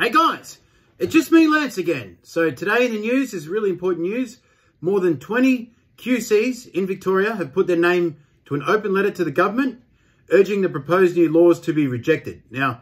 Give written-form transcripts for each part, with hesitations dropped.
Hey guys, it's just me, Lance, again. So today in the news is really important news. More than 20 QCs in Victoria have put their name to an open letter to the government urging the proposed new laws to be rejected. Now,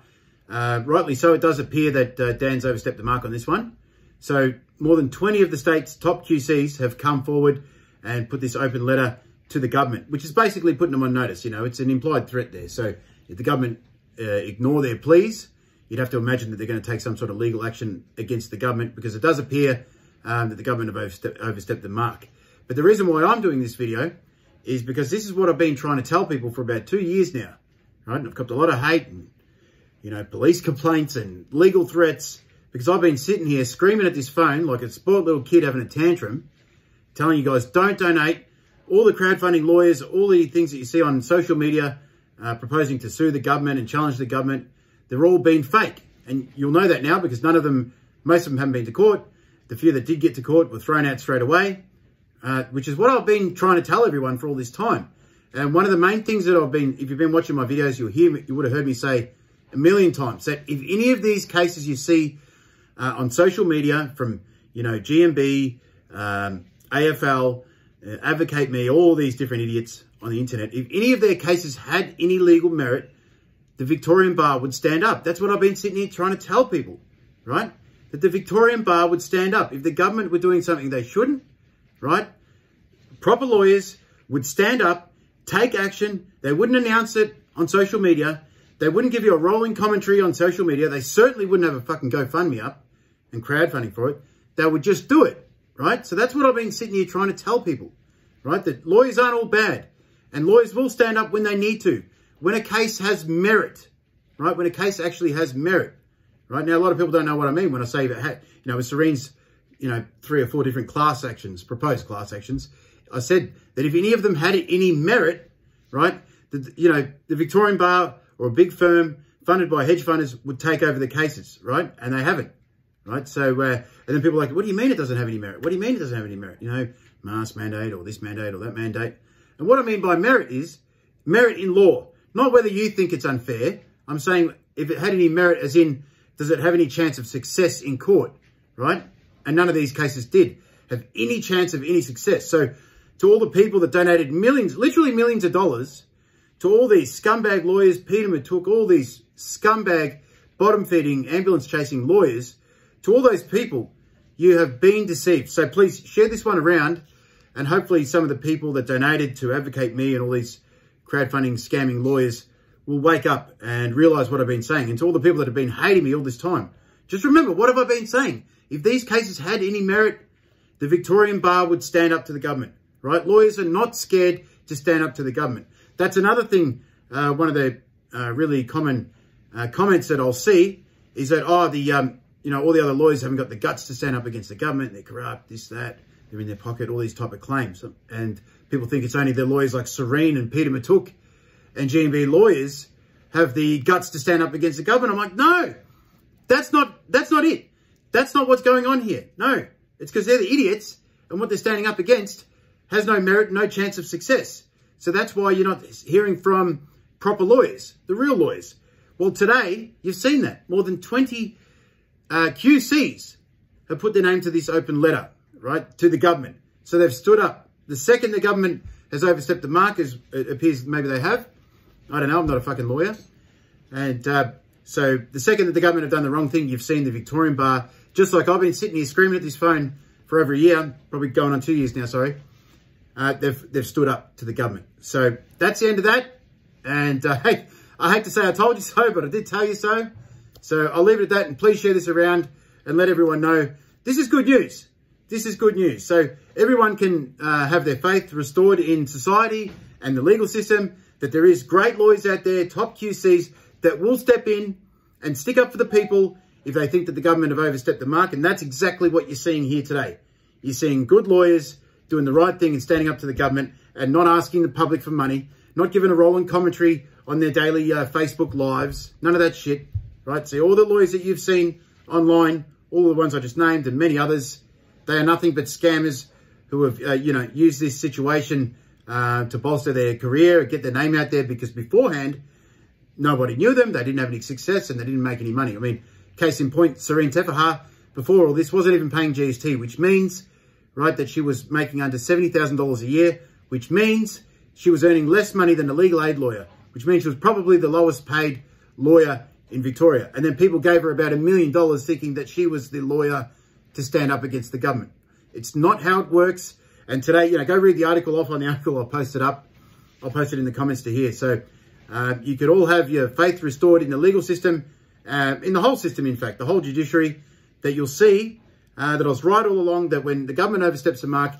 rightly so, it does appear that Dan's overstepped the mark on this one. So more than 20 of the state's top QCs have come forward and put this open letter to the government, which is basically putting them on notice. You know, it's an implied threat there. So if the government ignore their pleas, you'd have to imagine that they're going to take some sort of legal action against the government, because it does appear that the government have overstepped the mark. But the reason why I'm doing this video is because this is what I've been trying to tell people for about 2 years now, right? And I've got a lot of hate and, you know, police complaints and legal threats, because I've been sitting here screaming at this phone like a spoiled little kid having a tantrum, telling you guys, don't donate. All the crowdfunding lawyers, all the things that you see on social media proposing to sue the government and challenge the government, they're all been fake. And you'll know that now because most of them haven't been to court. The few that did get to court were thrown out straight away, which is what I've been trying to tell everyone for all this time. And one of the main things that if you've been watching my videos, you would have heard me say a million times that if any of these cases you see on social media from, you know, GMB, AFL, Advocate Me, all these different idiots on the internet, if any of their cases had any legal merit, the Victorian bar would stand up. That's what I've been sitting here trying to tell people, right? That the Victorian bar would stand up. If the government were doing something they shouldn't, right? Proper lawyers would stand up, take action. They wouldn't announce it on social media. They wouldn't give you a rolling commentary on social media. They certainly wouldn't have a fucking GoFundMe up and crowdfunding for it. They would just do it, right? So that's what I've been sitting here trying to tell people, right? That lawyers aren't all bad. And lawyers will stand up when they need to. When a case has merit, right? When a case actually has merit, right? Now, a lot of people don't know what I mean when I say that, you know, with Serene's, you know, 3 or 4 different class actions, proposed class actions, I said that if any of them had any merit, right, you know, the Victorian bar or a big firm funded by hedge funders would take over the cases, right? And they haven't, right? So, and then people are like, what do you mean it doesn't have any merit? What do you mean it doesn't have any merit? You know, mask mandate or this mandate or that mandate. And what I mean by merit is merit in law. Not whether you think it's unfair. I'm saying if it had any merit, as in, does it have any chance of success in court, right? And none of these cases did have any chance of any success. So to all the people that donated millions, literally millions of dollars, to all these scumbag lawyers, Peter Matook, all these scumbag, bottom-feeding, ambulance-chasing lawyers, to all those people, you have been deceived. So please share this one around, and hopefully some of the people that donated to Advocate Me and all these crowdfunding, scamming lawyers will wake up and realise what I've been saying. And to all the people that have been hating me all this time, just remember, what have I been saying? If these cases had any merit, the Victorian bar would stand up to the government, right? Lawyers are not scared to stand up to the government. That's another thing, one of the really common comments that I'll see is that, oh, you know, all the other lawyers haven't got the guts to stand up against the government. They're corrupt, this, that. They're in their pocket, all these type of claims. And people think it's only the lawyers like Serene and Peter Matook and GMB lawyers have the guts to stand up against the government. I'm like, no, that's not it. That's not what's going on here. No, it's because they're the idiots and what they're standing up against has no merit, no chance of success. So that's why you're not hearing from proper lawyers, the real lawyers. Well, today, you've seen that. More than 20 QCs have put their name to this open letter, right, to the government. So they've stood up. The second the government has overstepped the mark, as it appears maybe they have. I don't know, I'm not a fucking lawyer. And so the second that the government have done the wrong thing, you've seen the Victorian bar, just like I've been sitting here screaming at this phone for over a year, probably going on 2 years now, sorry. They've stood up to the government. So that's the end of that. And I hate to say I told you so, but I did tell you so. So I'll leave it at that, and please share this around and let everyone know this is good news. This is good news. So everyone can have their faith restored in society and the legal system, that there is great lawyers out there, top QCs, that will step in and stick up for the people if they think that the government have overstepped the mark. And that's exactly what you're seeing here today. You're seeing good lawyers doing the right thing and standing up to the government and not asking the public for money, not giving a rolling commentary on their daily Facebook lives, none of that shit, right? So all the lawyers that you've seen online, all the ones I just named and many others, they are nothing but scammers who have, you know, used this situation to bolster their career, get their name out there, because beforehand, nobody knew them, they didn't have any success, and they didn't make any money. I mean, Case in point, Serene Tefaha, before all this, wasn't even paying GST, which means, right, that she was making under $70,000 a year, which means she was earning less money than a legal aid lawyer, which means she was probably the lowest paid lawyer in Victoria. And then people gave her about $1 million thinking that she was the lawyer to stand up against the government. It's not how it works. And today, go read the article. I'll find the article. I'll post it up. I'll post it in the comments to here. So you could all have your faith restored in the legal system, in the whole system, in fact, the whole judiciary, that you'll see that I was right all along, that when the government oversteps the mark,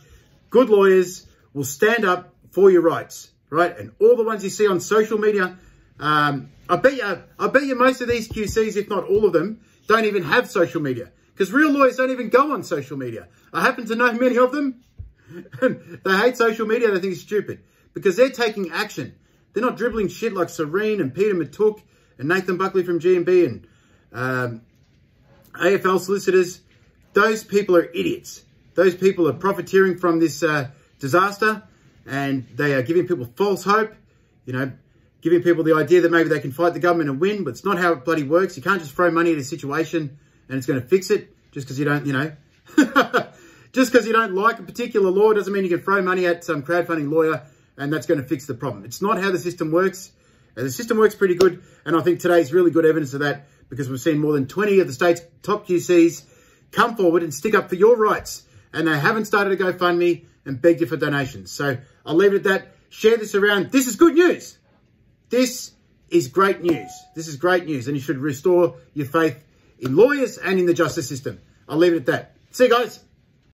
good lawyers will stand up for your rights, right? And all the ones you see on social media, I bet you most of these QCs, if not all of them, don't even have social media, because real lawyers don't even go on social media. I happen to know many of them. They hate social media. They think it's stupid because they're taking action. They're not dribbling shit like Serene and Peter Matuk and Nathan Buckley from GMB and AFL solicitors. Those people are idiots. Those people are profiteering from this disaster, and they are giving people false hope, giving people the idea that maybe they can fight the government and win, but it's not how it bloody works. You can't just throw money at a situation and it's going to fix it just because you don't, just because you don't like a particular law doesn't mean you can throw money at some crowdfunding lawyer and that's going to fix the problem. It's not how the system works. The system works pretty good, and I think today's really good evidence of that, because we've seen more than 20 of the state's top QCs come forward and stick up for your rights, and they haven't started a GoFundMe and begged you for donations. So I'll leave it at that. Share this around. This is good news. This is great news. This is great news, and you should restore your faith in lawyers and in the justice system. I'll leave it at that. See you guys.